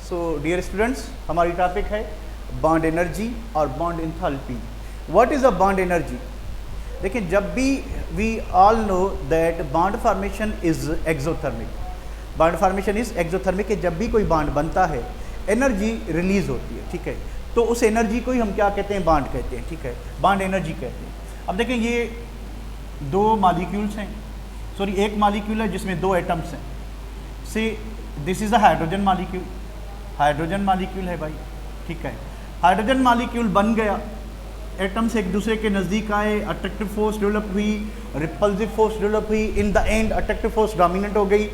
सो dear students, हमारी topic है bond energy और bond enthalpy. What is a bond energy? देखिए, जब भी we all know that bond formation is exothermic, bond formation is exothermic है। जब भी कोई बॉन्ड बनता है एनर्जी रिलीज होती है, ठीक है। तो उस एनर्जी को ही हम क्या कहते हैं? बॉन्ड कहते हैं, ठीक है, बॉन्ड एनर्जी कहते हैं। अब देखें, ये दो मॉलिक्यूल्स हैं, सॉरी एक मॉलिक्यूल है जिसमें दो एटम्स हैं। से this is a hydrogen molecule, hydrogen molecule है भाई, ठीक है। हाइड्रोजन मॉलिक्यूल बन गया, एटम्स एक दूसरे के नज़दीक आए, अट्रैक्टिव फोर्स डेवलप हुई, रिपल्सिव फोर्स डेवलप हुई। In the end attractive force dominant हो गई,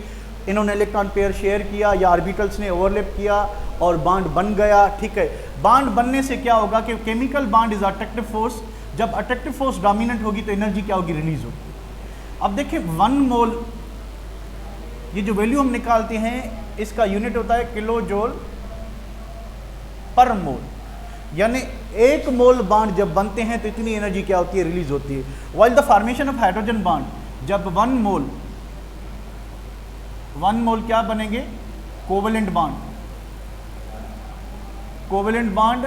इन्होंने इलेक्ट्रॉन पेयर शेयर किया या ऑर्बिटल्स ने ओवरलैप किया और बॉन्ड बन गया, ठीक है। बॉन्ड बनने से क्या होगा कि chemical bond is attractive force. जब अट्रैक्टिव फोर्स डोमिनेंट होगी तो एनर्जी क्या होगी? रिलीज होगी। अब देखिए, 1 मोल, ये जो वैल्यू हम निकालते हैं इसका यूनिट होता है किलो जूल पर मोल, यानी 1 मोल बॉन्ड जब बनते हैं तो इतनी एनर्जी क्या होती है? रिलीज होती है। While the formation of hydrogen bond, जब 1 मोल क्या बनेंगे? Covalent bond, covalent bond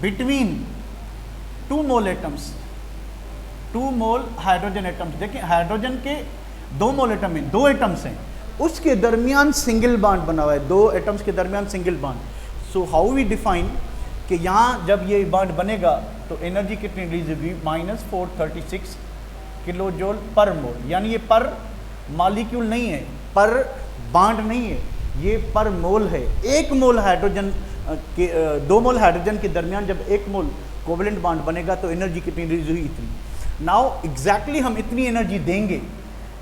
between 2 मोल एटम्स, 2 मोल हाइड्रोजन एटम्स। देखिए, हाइड्रोजन के 2 मोल एटम में 2 एटम्स हैं, उसके दरमियान सिंगल बॉन्ड बना हुआ है, 2 एटम्स के दरमियान single bond. So how we define कि यहाँ जब ये बॉन्ड बनेगा तो एनर्जी कितनी रिलीज होगी? -436 किलो जूल पर मोल। यानी ये पर मॉलिक्यूल नहीं है, पर बॉन्ड नहीं है, ये पर मोल है। 1 मोल हाइड्रोजन के 2 मोल हाइड्रोजन के दरमियान जब 1 मोल कोवेलेंट बॉन्ड बनेगा तो एनर्जी कितनी रिलीज हुई? इतनी। नाउ एग्जैक्टली हम इतनी एनर्जी देंगे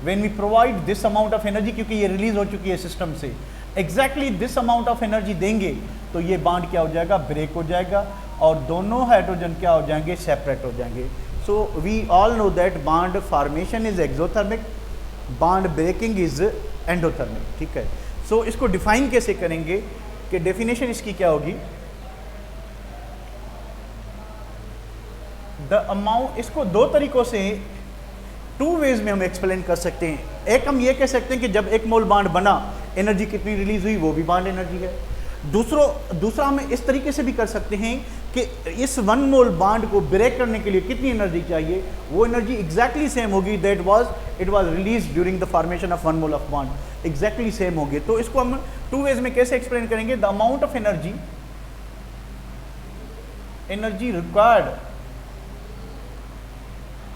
when we provide this amount of energy, क्योंकि ये रिलीज हो चुकी है सिस्टम से। Exactly this amount of energy देंगे तो ये बॉन्ड क्या हो जाएगा? ब्रेक हो जाएगा और दोनों हाइड्रोजन क्या हो जाएंगे? सेपरेट हो जाएंगे। So we all know that bond formation is exothermic, bond breaking is endothermic, ठीक है। सो इसको डिफाइन कैसे करेंगे कि डेफिनेशन इसकी क्या होगी? द अमाउंट, इसको 2 तरीकों से 2 वेज में हम एक्सप्लेन कर सकते हैं। एक हम ये कह सकते हैं कि जब 1 मोल बॉन्ड बना एनर्जी कितनी रिलीज हुई, वो भी बॉन्ड एनर्जी है। दूसरा हम इस तरीके से भी कर सकते हैं कि इस 1 मोल बॉन्ड को ब्रेक करने के लिए कितनी एनर्जी चाहिए, वो एनर्जी एग्जैक्टली सेम होगी that it was release during the formation of 1 mole of bond, exactly same होगी। तो इसको हम 2 वेज में कैसे एक्सप्लेन करेंगे? The amount of energy required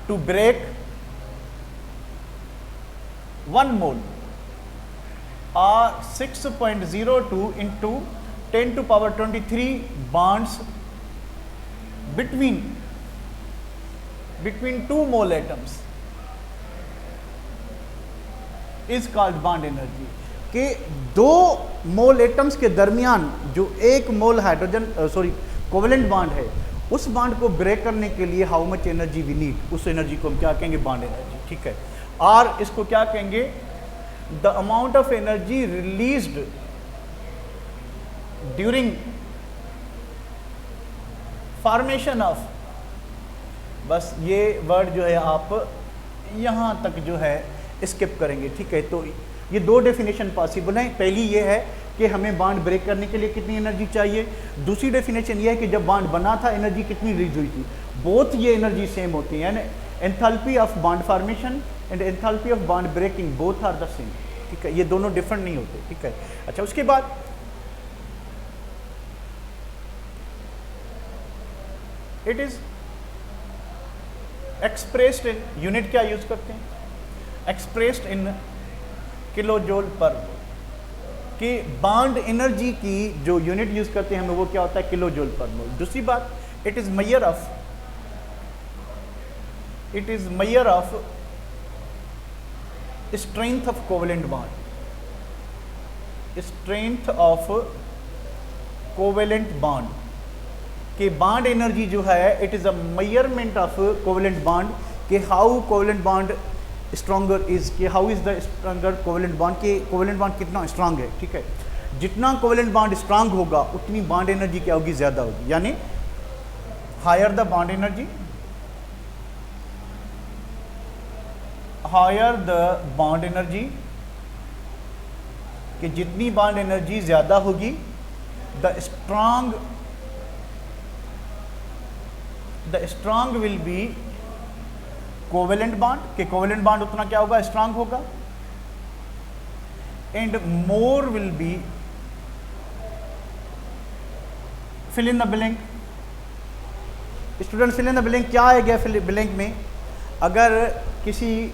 to break 1 mole are 6.02 into 10 to power 23 bonds between 2 mole atoms is called bond energy। के 2 मोल atoms के दरमियान जो 1 मोल हाइड्रोजन कोवेलेंट बॉन्ड है, उस बॉन्ड को ब्रेक करने के लिए how much energy we need, उस एनर्जी को हम क्या कहेंगे? बॉन्ड एनर्जी, ठीक है। और इसको क्या कहेंगे? The amount of energy released during formation of, बस ये वर्ड जो है आप यहाँ तक जो है स्किप करेंगे, ठीक है। तो ये 2 डेफिनेशन पॉसिबल हैं। पहली ये है कि हमें बॉन्ड ब्रेक करने के लिए कितनी एनर्जी चाहिए। दूसरी डेफिनेशन ये है कि जब बॉन्ड बना था एनर्जी कितनी रिलीज हुई थी। बोथ ये एनर्जी सेम होती है, यानी enthalpy of bond formation and enthalpy of bond breaking both are the same, ठीक है। ये दोनों डिफरेंट नहीं होते, ठीक है। अच्छा, उसके बाद it is expressed in, unit क्या यूज करते हैं? Expressed in kilo joule per मोल। कि बॉन्ड एनर्जी की जो यूनिट यूज करते हैं हमें, वो क्या होता है? Kilo joule per mole. दूसरी बात, it is measure of strength of covalent bond, strength of covalent bond. कि बॉन्ड एनर्जी जो है it is a measurement of covalent bond, कि how covalent bond stronger is, कि how is the stronger covalent bond, कि covalent bond कितना strong है, ठीक है। जितना कोवेलेंट बॉन्ड स्ट्रांग होगा उतनी बॉन्ड एनर्जी क्या होगी? ज़्यादा होगी। यानी higher the bond energy, higher the bond energy, कि जितनी बॉन्ड एनर्जी ज़्यादा होगी the strong will be covalent bond, के कोवेलेंट बॉन्ड उतना क्या होगा, स्ट्रांग होगा, and more will be fill in the blank. Student fill in the blank क्या है, फिल ब्लैंक में अगर किसी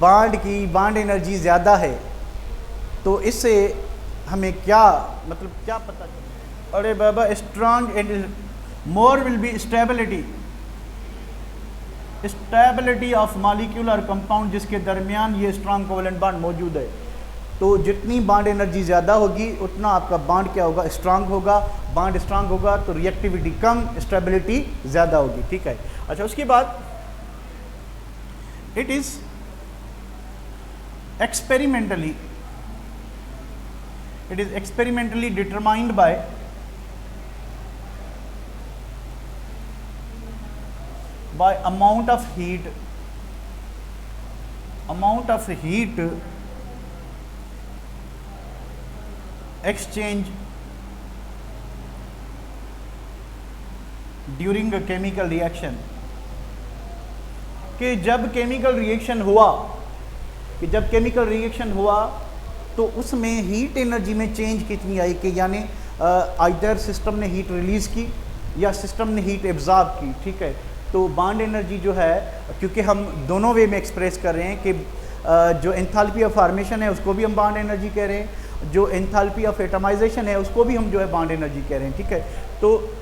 बॉन्ड की बॉन्ड एनर्जी ज़्यादा है तो इससे हमें क्या मतलब क्या पता चले, अरे बाबा strong and more will be stability of molecule और कंपाउंड जिसके दरमियान ये स्ट्रांग कोवेलेंट बॉन्ड मौजूद है। तो जितनी बॉन्ड एनर्जी ज़्यादा होगी उतना आपका बॉन्ड क्या होगा, स्ट्रांग होगा। बॉन्ड स्ट्रांग होगा तो रिएक्टिविटी कम, स्टेबिलिटी ज़्यादा होगी, ठीक है। अच्छा, उसके बाद it is experimentally determined by amount of heat exchange during a chemical reaction, कि जब केमिकल रिएक्शन हुआ तो उसमें हीट एनर्जी में चेंज कितनी आई, कि यानी आइदर सिस्टम ने हीट रिलीज़ की या सिस्टम ने हीट एब्जॉर्ब की, ठीक है। तो बॉन्ड एनर्जी जो है, क्योंकि हम दोनों वे में एक्सप्रेस कर रहे हैं कि जो एंथैल्पी ऑफ फॉर्मेशन है उसको भी हम बॉन्ड एनर्जी कह रहे हैं, जो एंथैल्पी ऑफ एटमाइजेशन है उसको भी हम जो है बॉन्ड एनर्जी कह रहे हैं, ठीक है। तो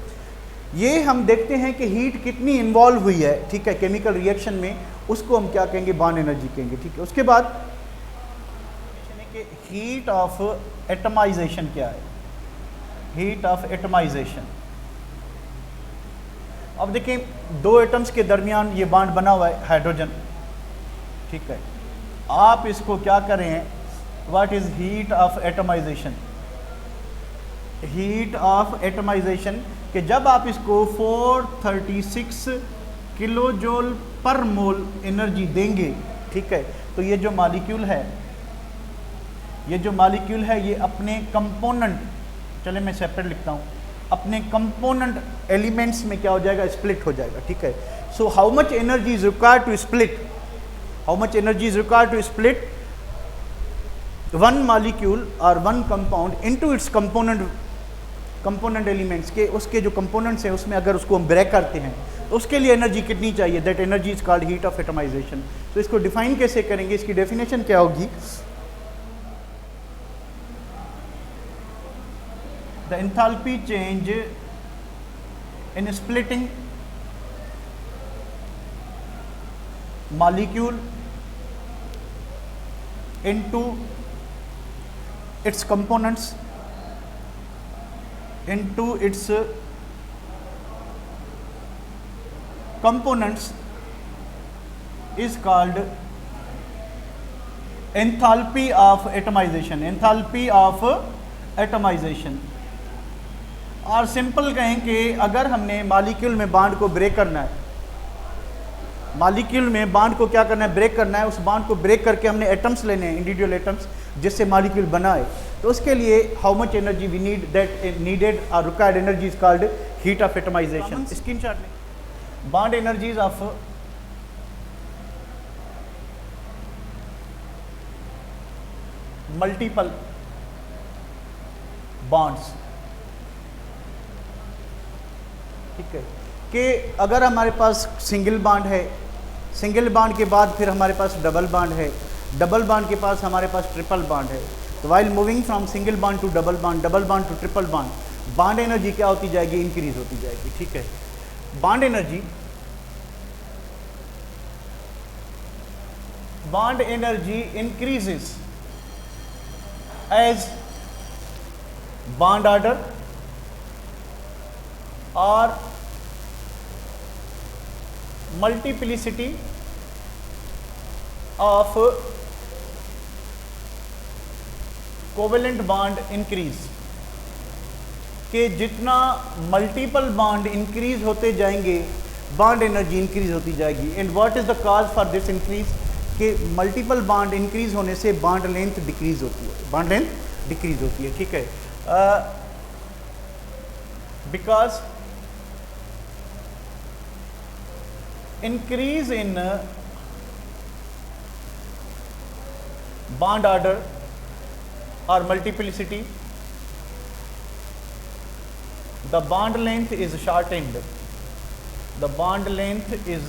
ये हम देखते हैं कि हीट कितनी इन्वॉल्व हुई है, ठीक है, केमिकल रिएक्शन में, उसको हम क्या कहेंगे, बॉन्ड एनर्जी कहेंगे, ठीक है। उसके बाद हीट ऑफ एटमाइजेशन क्या है, हीट ऑफ एटमाइजेशन। अब देखें दो एटम्स के दरमियान ये बॉन्ड बना हुआ है हाइड्रोजन, ठीक है। आप इसको क्या करें, what is heat of atomization, heat of atomization कि जब आप इसको 436 किलो जूल पर मोल एनर्जी देंगे, ठीक है, तो ये जो मॉलिक्यूल है ये अपने कंपोनेंट, चले मैं सेपरेट लिखता हूँ, अपने कंपोनेंट एलिमेंट्स में क्या हो जाएगा, स्प्लिट हो जाएगा, ठीक है। So how much energy is required to split one molecule और one compound into its component elements के, उसके जो कंपोनेंट्स हैं उसमें अगर उसको हम ब्रेक करते हैं तो उसके लिए एनर्जी कितनी चाहिए, that energy is called heat of atomization. तो इसको डिफाइन कैसे करेंगे, इसकी डेफिनेशन क्या होगी, the enthalpy change in splitting molecule into its components is called enthalpy of atomization। और सिंपल कहें कि अगर हमने मॉलिक्यूल में बॉन्ड को ब्रेक करना है, मॉलिक्यूल में बॉन्ड को क्या करना है, ब्रेक करना है, उस बॉन्ड को ब्रेक करके हमने एटम्स लेने हैं, इंडिविजुअल एटम्स, जिससे मॉलिक्यूल बना है, तो उसके लिए how much energy we need, that needed और required energy is called heat of atomization. Screenshot लें, bond energies of multiple bonds, ठीक है, कि अगर हमारे पास सिंगल बॉन्ड है, सिंगल बॉन्ड के बाद फिर हमारे पास डबल बॉन्ड है, डबल बॉन्ड के पास हमारे पास ट्रिपल बॉन्ड है, तो while moving from single bond to double bond to triple bond, bond energy क्या होती जाएगी, इंक्रीज होती जाएगी, ठीक है। Bond energy increases as bond order और multiplicity of covalent bond increase, कि जितना मल्टीपल बॉन्ड इंक्रीज होते जाएंगे बॉन्ड एनर्जी इंक्रीज होती जाएगी। And what is the cause for this increase, कि मल्टीपल बॉन्ड इंक्रीज होने से बॉन्ड लेंथ डिक्रीज होती है, ठीक है। because increase in bond order or multiplicity, the bond length is shortened. The bond length is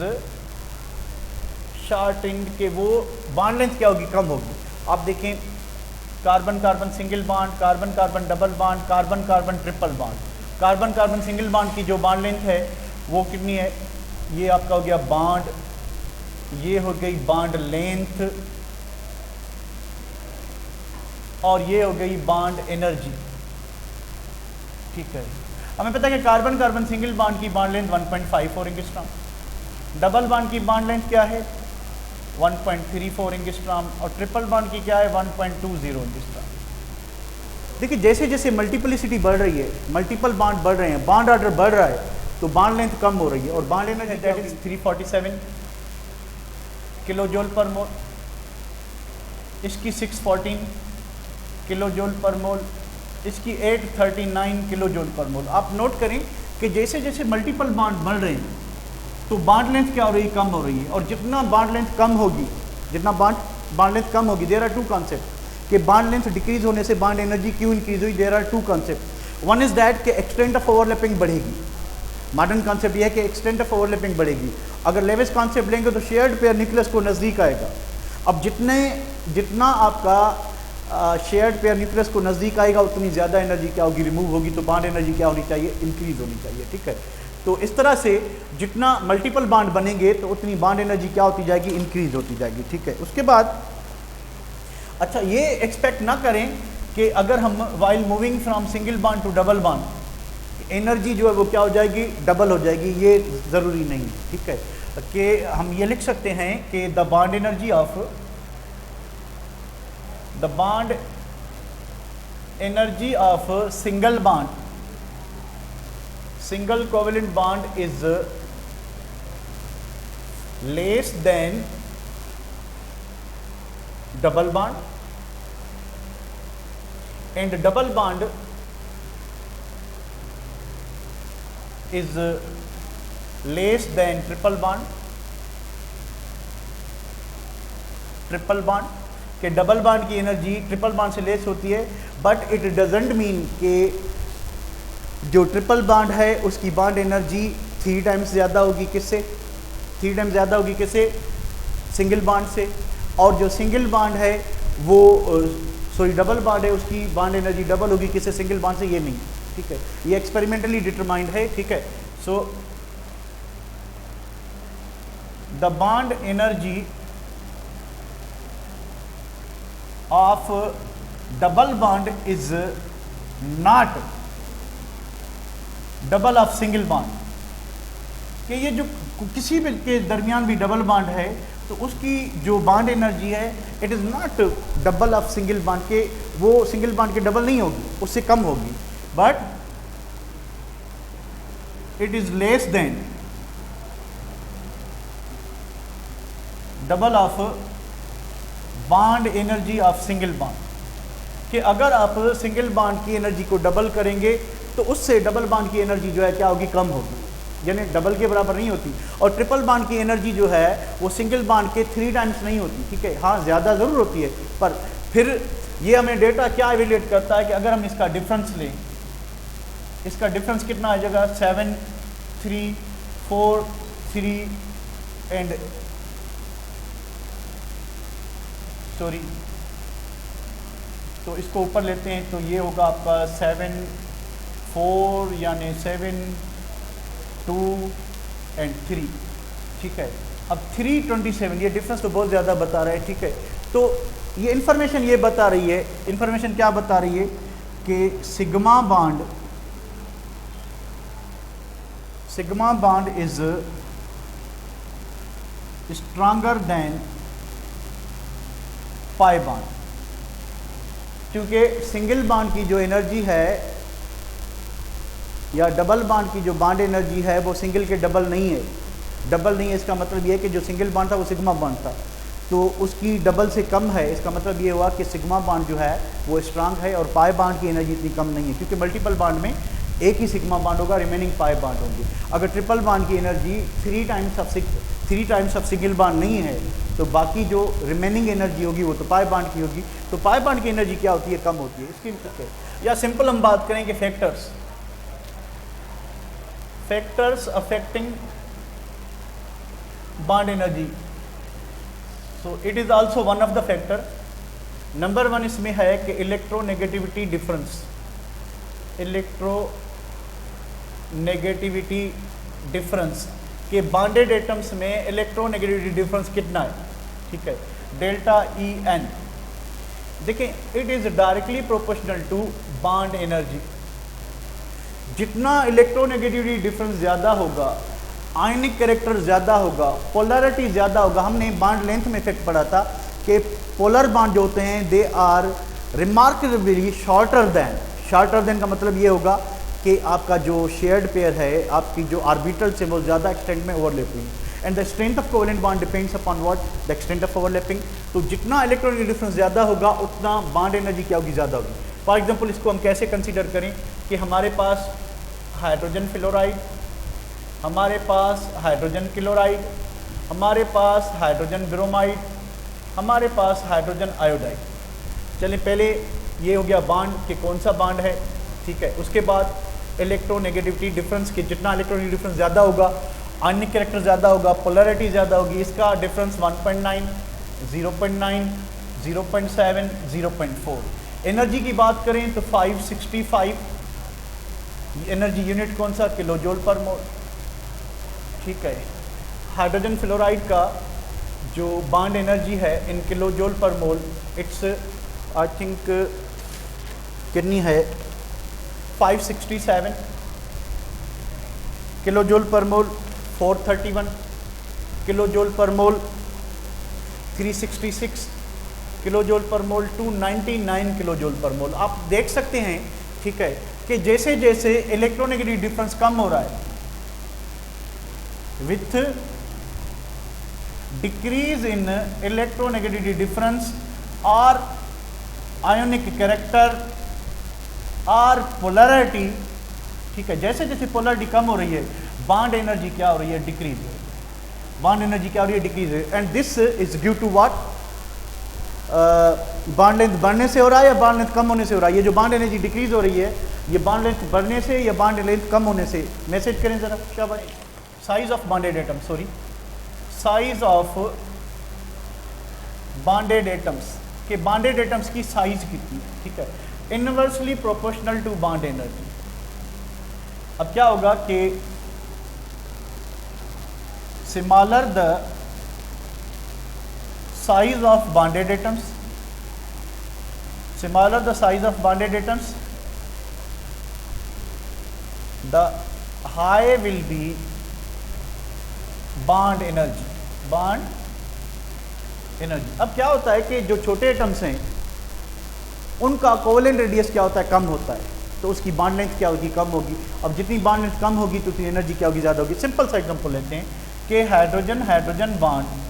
shortened के वो bond length क्या होगी, कम होगी. आप देखें carbon carbon single bond, carbon carbon double bond, carbon carbon triple bond. Carbon carbon single bond की जो bond length है वो कितनी है, ये आपका हो गया बॉन्ड, ये हो गई बॉन्ड लेंथ, और ये हो गई बॉन्ड एनर्जी. ठीक है, हमें पता है कि कार्बन कार्बन सिंगल बॉन्ड की bond length 1.54 angstrom, double bond की बॉन्ड लेंथ क्या है 1.34 एंगस्ट्रॉम, और ट्रिपल बॉन्ड की क्या है 1.20 एंगस्ट्रॉम. देखिए जैसे जैसे मल्टीप्लिसिटी बढ़ रही है, मल्टीपल बॉन्ड बढ़ रहे हैं, बॉन्ड ऑर्डर बढ़ रहा है, तो बॉन्ड लेंथ कम हो रही है, और bond energy that is 347 kilo joule per mole, इसकी 614 किलो जूल पर मोल, इसकी 839 किलो जूल पर मोल. आप नोट करें कि जैसे जैसे मल्टीपल बॉन्ड बढ़ रहे हैं तो बॉन्ड लेंथ क्या हो रही है, कम हो रही है. और जितना बॉन्ड लेंथ कम होगी, जितना बॉन्ड लेंथ कम होगी, देयर आर टू कॉन्सेप्ट कि बॉन्ड लेंथ डिक्रीज होने से बॉन्ड एनर्जी क्यों इंक्रीज हुई. There are two concept. One is that कि एक्सटेंट ऑफ ओवरलैपिंग बढ़ेगी. मॉडर्न कॉन्सेप्ट यह है कि एक्सटेंट ऑफ ओवरलैपिंग बढ़ेगी. अगर लेविस कॉन्सेप्ट लेंगे तो शेयर्ड पेयर न्यूक्लियस को नज़दीक आएगा. अब जितना आपका शेयर्ड पेयर न्यूक्लियस को नज़दीक आएगा उतनी ज़्यादा एनर्जी क्या होगी, रिमूव होगी. तो बॉन्ड एनर्जी क्या होनी चाहिए, इंक्रीज होनी चाहिए. ठीक है, तो इस तरह से जितना मल्टीपल बॉन्ड बनेंगे तो उतनी बॉन्ड एनर्जी क्या होती जाएगी, इंक्रीज होती जाएगी. ठीक है, उसके बाद अच्छा ये एक्सपेक्ट ना करें कि अगर हम while moving from single bond to double bond energy जो है वो क्या हो जाएगी, डबल हो जाएगी. ये ज़रूरी नहीं. ठीक है, कि हम ये लिख सकते हैं कि the bond energy of single bond, single covalent bond is less than double bond, and double bond is less than triple bond. Triple bond के डबल बॉन्ड की एनर्जी ट्रिपल बॉन्ड से लेस होती है, बट इट डजेंट मीन कि जो triple bond है उसकी bond energy 3 times ज़्यादा होगी. किससे 3 टाइम्स ज़्यादा होगी, किससे, सिंगल बॉन्ड से. और जो सिंगल बॉन्ड है वो डबल बॉन्ड है उसकी बॉन्ड एनर्जी डबल होगी, किससे, सिंगल बॉन्ड से. ये नहीं. ठीक है, ये एक्सपेरिमेंटली डिटरमाइंड है. ठीक है, so the bond energy of double bond is not double of single bond. कि ये जो किसी भी के दरमियान भी डबल बॉन्ड है तो उसकी जो बॉन्ड एनर्जी है it is not double of single bond के, वो सिंगल बॉन्ड के डबल नहीं होगी, उससे कम होगी, but it is less than double of bond energy of single bond. कि अगर आप सिंगल बॉन्ड की एनर्जी को डबल करेंगे तो उससे डबल बॉन्ड की एनर्जी जो है क्या होगी, कम होगी, यानी डबल के बराबर नहीं होती. और ट्रिपल बॉन्ड की एनर्जी जो है वो सिंगल बॉन्ड के 3 टाइम्स नहीं होती. ठीक है, हाँ ज़्यादा ज़रूर होती है, पर फिर ये हमें डेटा क्या एवेल्यूएट करता है कि अगर हम इसका डिफरेंस लें, इसका डिफरेंस कितना आ जाएगा 7 3 4 3 एंड सॉरी, तो इसको ऊपर लेते हैं तो ये होगा आपका 7 4 यानी 7 2 एंड 3. ठीक है, अब 327, ये डिफरेंस तो बहुत ज़्यादा बता रहा है. ठीक है, तो ये इन्फॉर्मेशन ये बता रही है, इन्फॉर्मेशन क्या बता रही है कि sigma bond is stronger than pi bond. क्योंकि सिंगल बॉन्ड की जो एनर्जी है या डबल बॉन्ड की जो बॉन्ड एनर्जी है वो सिंगल के डबल नहीं है. डबल नहीं है इसका मतलब ये है कि जो सिंगल बॉन्ड था वो सिग्मा बॉन्ड था. तो उसकी डबल से कम है, इसका मतलब ये हुआ कि सिग्मा बॉन्ड जो है वो स्ट्रांग है और पाई बॉन्ड की एनर्जी इतनी कम नहीं है, क्योंकि मल्टीपल बॉन्ड में एक ही सिग्मा बॉन्ड होगा, रिमेनिंग पाई बॉन्ड होंगे। अगर ट्रिपल बॉन्ड की energy 3 times of single bond नहीं है तो बाकी जो रिमेनिंग एनर्जी होगी वो तो पाई बॉन्ड की होगी। तो पाई बॉन्ड की एनर्जी क्या होती है, कम होती है। इसकी या सिंपल हम बात करें कि factors affecting bond energy, so it is also one of the factor. Number 1 इसमें है कि इलेक्ट्रोनेगेटिविटी डिफरेंस के बॉन्डेड एटम्स में इलेक्ट्रोनेगेटिविटी डिफरेंस कितना है, ठीक है, डेल्टा ई एन। देखिए it is directly proportional to bond energy. जितना इलेक्ट्रोनेगेटिविटी डिफरेंस ज़्यादा होगा, आयनिक कैरेक्टर ज़्यादा होगा, पोलैरिटी ज़्यादा होगा। हमने बॉन्ड लेंथ में इफेक्ट पढ़ा था कि पोलर बॉन्ड जो होते हैं they are remarkably shorter than का मतलब ये होगा कि आपका जो शेयर्ड पेयर है, आपकी जो ऑर्बिटल्स है वो ज़्यादा एक्सटेंट में overlapping, and the strength of covalent bond depends upon what, the extent of overlapping. तो जितना इलेक्ट्रॉनिक डिफरेंस ज़्यादा होगा उतना बॉन्ड एनर्जी क्या होगी, ज़्यादा होगी। फॉर एग्जांपल इसको हम कैसे कंसीडर करें कि हमारे पास हाइड्रोजन फ्लोराइड, हमारे पास हाइड्रोजन क्लोराइड, हमारे पास हाइड्रोजन ब्रोमाइड, हमारे पास हाइड्रोजन आयोडाइड। चलिए पहले ये हो गया बॉन्ड कि कौन सा बॉन्ड है, ठीक है। उसके बाद इलेक्ट्रोनेगेटिविटी डिफरेंस के जितना इलेक्ट्रोनिक डिफरेंस ज़्यादा होगा, आयनिक कैरेक्टर ज़्यादा होगा, पोलैरिटी ज़्यादा होगी, इसका डिफरेंस 1.9, 0.9, 0.7, 0.4। एनर्जी की बात करें तो 565, एनर्जी यूनिट कौन सा, किलो जूल पर मोल, ठीक है। हाइड्रोजन फ्लोराइड का जो बॉन्ड एनर्जी है in kilo joule per mole, it's I think कितनी है, 567 किलो जूल पर मोल, 431 किलो जूल पर मोल, 366 किलो जूल पर मोल, 299 किलो जूल पर मोल। आप देख सकते हैं, ठीक है, कि जैसे जैसे इलेक्ट्रोनेगेटिव डिफरेंस कम हो रहा है with decrease in electronegativity difference और आयोनिक कैरेक्टर और पोलैरिटी, ठीक है, जैसे जैसे पोलैरिटी कम हो रही है बॉन्ड एनर्जी क्या हो रही है, डिक्रीज है। बॉन्ड एनर्जी क्या हो रही है, डिक्रीज है। And this is due to what, bond length बढ़ने से हो रहा है या बॉन्ड लेंथ कम होने से हो रहा है। ये जो बॉन्ड एनर्जी डिक्रीज हो रही है ये बॉन्ड लेंथ बढ़ने से या बॉन्ड लेंथ कम होने से। मैसेज करें ज़रा शाबाश। Size of bonded atom, sorry, size of bonded atoms के बॉन्डेड एटम्स की साइज कितनी, ठीक है, inversely proportional to bond energy. अब क्या होगा कि smaller the size of bonded atoms, smaller the size of bonded atoms, the high will be bond energy, bond energy। अब क्या होता है कि जो छोटे एटम्स हैं उनका कोवेलेंट रेडियस क्या होता है, कम होता है, तो उसकी बॉन्ड लेंथ क्या होगी, कम होगी। अब जितनी बॉन्ड लेंथ कम होगी तो उतनी एनर्जी क्या होगी, ज़्यादा होगी। सिंपल सा एग्जांपल लेते हैं कि hydrogen hydrogen bond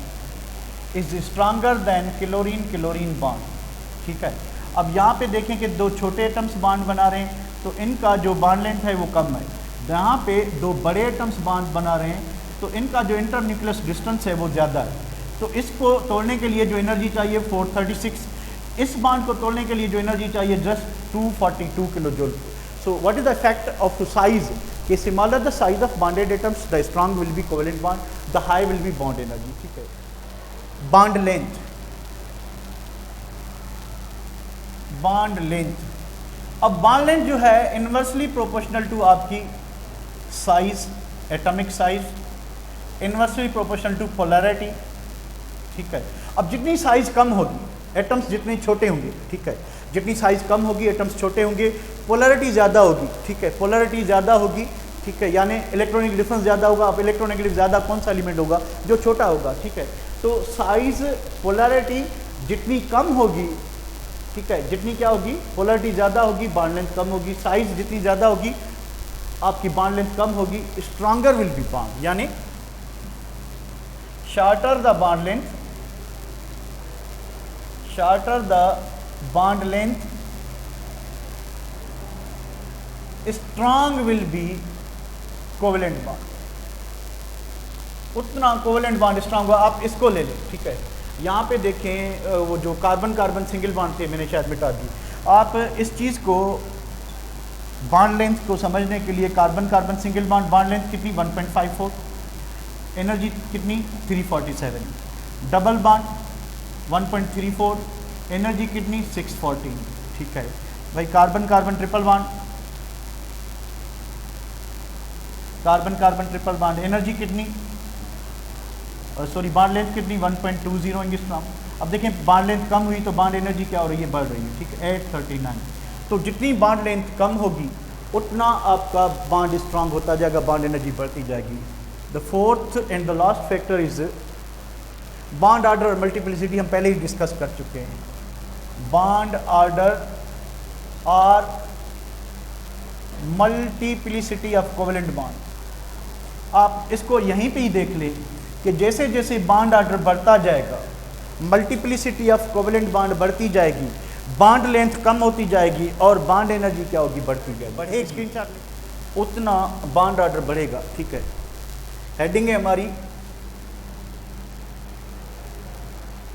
is stronger than chlorine chlorine bond, ठीक है। अब यहाँ पे देखें कि दो छोटे एटम्स बॉन्ड बना रहे हैं तो इनका जो बॉन्ड लेंथ है वो कम है। यहाँ पे दो बड़े एटम्स बॉन्ड बना रहे हैं तो इनका जो इंटरन्यूक्लियस डिस्टेंस है वो ज़्यादा है। तो इसको तोड़ने के लिए जो एनर्जी चाहिए 436, इस बॉन्ड को तोड़ने के लिए जो एनर्जी चाहिए just 242 kilo joule. So what is the effect of the size, कि smaller the size of bonded atoms the strong will be covalent bond, the high will be bond energy, ठीक है। Bond length, bond length, अब bond length जो है inversely proportional to आपकी size, atomic size, inversely proportional to polarity, ठीक है। अब जितनी साइज कम होगी, एटम्स जितने छोटे होंगे, ठीक है, जितनी साइज कम होगी एटम्स छोटे होंगे, पोलैरिटी ज़्यादा होगी, ठीक है, पोलैरिटी ज़्यादा होगी, ठीक है, यानी इलेक्ट्रॉनिक डिफरेंस ज़्यादा होगा। अब इलेक्ट्रोनेगेटिव ज़्यादा कौन सा एलिमेंट होगा, जो छोटा होगा, ठीक है। तो साइज पोलैरिटी जितनी कम होगी, ठीक है, जितनी क्या होगी, पोलैरिटी ज़्यादा होगी, बॉन्ड लेंथ कम होगी। साइज जितनी ज़्यादा होगी आपकी बॉन्ड लेंथ कम होगी, स्ट्रॉन्गर विल बी बॉन्ड, यानी shorter the bond length shorter the bond length, strong will be covalent bond, उतना कोवेलेंट बॉन्ड स्ट्रांग होगा। आप इसको ले लें, ठीक है। यहाँ पे देखें वो जो कार्बन कार्बन सिंगल बॉन्ड थे, मैंने शायद मिटा दी। आप इस चीज़ को बॉन्ड लेंथ को समझने के लिए, carbon carbon single bond, bond length कितनी 1.54, एनर्जी कितनी 347, डबल बॉन्ड 1.34, एनर्जी कितनी 614, ठीक है भाई। Carbon carbon triple bond, carbon carbon triple bond, energy कितनी, सॉरी बॉन्ड लेंथ कितनी 1.20 एंगस्ट्रॉम। अब देखें बॉन्ड लेंथ कम हुई तो बॉन्ड एनर्जी क्या हो रही है, बढ़ रही है, ठीक है 839। तो जितनी बॉन्ड लेंथ कम होगी उतना आपका बॉन्ड स्ट्रांग होता जाएगा, बॉन्ड एनर्जी बढ़ती जाएगी। The fourth and the last factor is bond order और मल्टीप्लिसिटी, हम पहले ही डिस्कस कर चुके हैं। बॉन्ड ऑर्डर और मल्टीप्लिसिटी ऑफ कोवेलेंट बॉन्ड, आप इसको यहीं पे ही देख लें कि जैसे जैसे बॉन्ड ऑर्डर बढ़ता जाएगा, मल्टीप्लिसिटी ऑफ कोवेलेंट बॉन्ड बढ़ती जाएगी, बॉन्ड लेंथ कम होती जाएगी और बॉन्ड एनर्जी क्या होगी, बढ़ती जाएगी। बढ़े स्क्रीनशॉट लें, उतना बॉन्ड ऑर्डर बढ़ेगा, ठीक है। हेडिंग है हमारी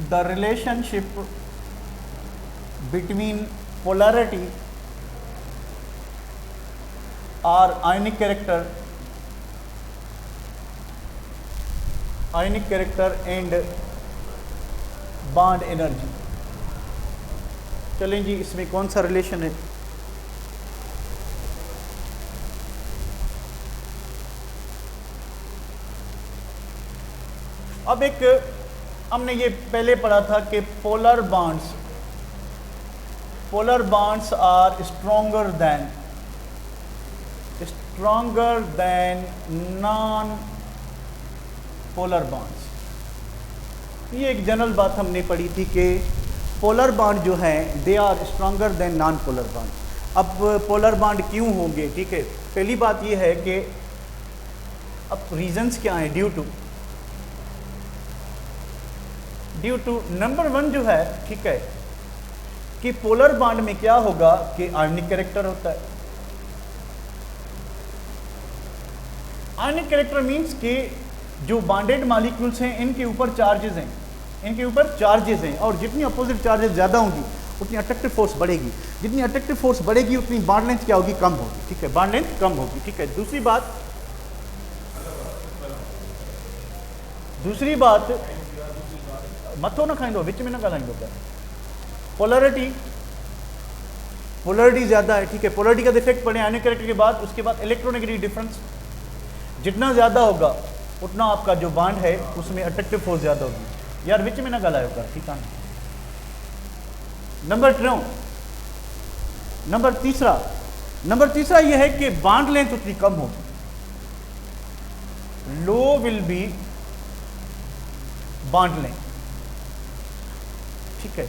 द रिलेशनशिप बिटवीन पोलैरिटी और आयनिक कैरेक्टर एंड बॉन्ड एनर्जी। चलें जी, इसमें कौन सा रिलेशन है? अब एक हमने ये पहले पढ़ा था कि polar bonds are stronger than non polar bonds. ये एक जनरल बात हमने पढ़ी थी कि पोलर बॉन्ड जो हैं they are stronger than non polar bond. अब पोलर बॉन्ड क्यों होंगे, ठीक है। पहली बात ये है कि अब रीजंस क्या हैं, ड्यू टू नंबर वन जो है, ठीक है, कि पोलर बॉन्ड में क्या होगा कि आयनिक कैरेक्टर होता है। आयनिक कैरेक्टर मीन्स कि जो बॉन्डेड मॉलिक्यूल्स हैं इनके ऊपर चार्जेस हैं, और जितनी अपोजिट चार्जेस ज़्यादा होंगी उतनी अट्रैक्टिव फोर्स बढ़ेगी, जितनी अट्रैक्टिव फोर्स बढ़ेगी उतनी बॉन्ड लेंथ क्या होगी, कम होगी, ठीक है, बॉन्ड लेंथ कम होगी, ठीक है। दूसरी बात मत हो ना खाइंदो, विच में ना ॻाल्हाईंदो पिया। पोलरिटी ज़्यादा है, ठीक है। पोलरिटी का इफेक्ट पड़े आयनिक कैरेक्टर के बाद, उसके बाद इलेक्ट्रोनेगेटिव डिफरेंस जितना ज़्यादा होगा उतना आपका जो बॉन्ड है उसमें अट्रैक्टिव फोर्स ज़्यादा होगी। यार विच में ना गला होगा, ठीक है। नंबर तीसरा यह है कि बॉन्ड लेंथ उतनी कम होगी, लो विल बी बॉन्ड लेंथ, ठीक है।